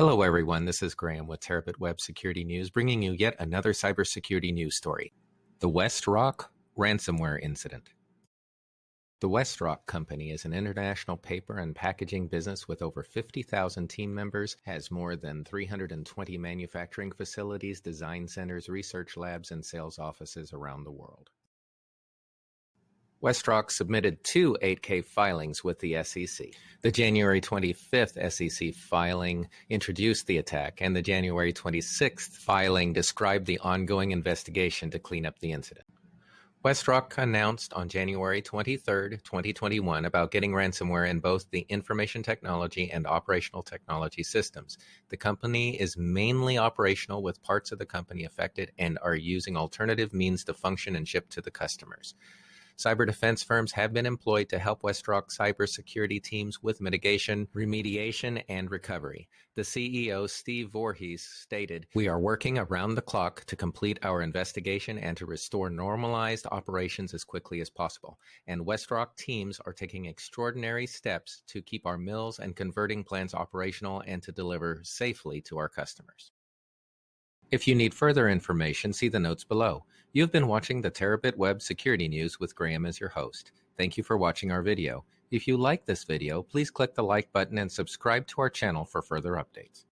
Hello, everyone. This is Graham with Terabit Web Security News, bringing you yet another cybersecurity news story. The WestRock ransomware incident. The WestRock Company is an international paper and packaging business with over 50,000 team members, has more than 320 manufacturing facilities, design centers, research labs, and sales offices around the world. WestRock submitted two 8K filings with the SEC. The January 25th SEC filing introduced the attack, and the January 26th filing described the ongoing investigation to clean up the incident. WestRock announced on January 23, 2021 about getting ransomware in both the information technology and operational technology systems. The company is mainly operational, with parts of the company affected, and are using alternative means to function and ship to the customers. CyberDefense firms have been employed to help WestRock CyberSecurity teams with mitigation, remediation, and recovery. The CEO, Steve Voorhees, stated, "We are working around the clock to complete our investigation and to restore normalized operations as quickly as possible. And WestRock teams are taking extraordinary steps to keep our mills and converting plants operational and to deliver safely to our customers." If you need further information, see the notes below. You've been watching the Terabit Web Security News with Graham as your host. Thank you for watching our video. If you like this video, please click the like button and subscribe to our channel for further updates.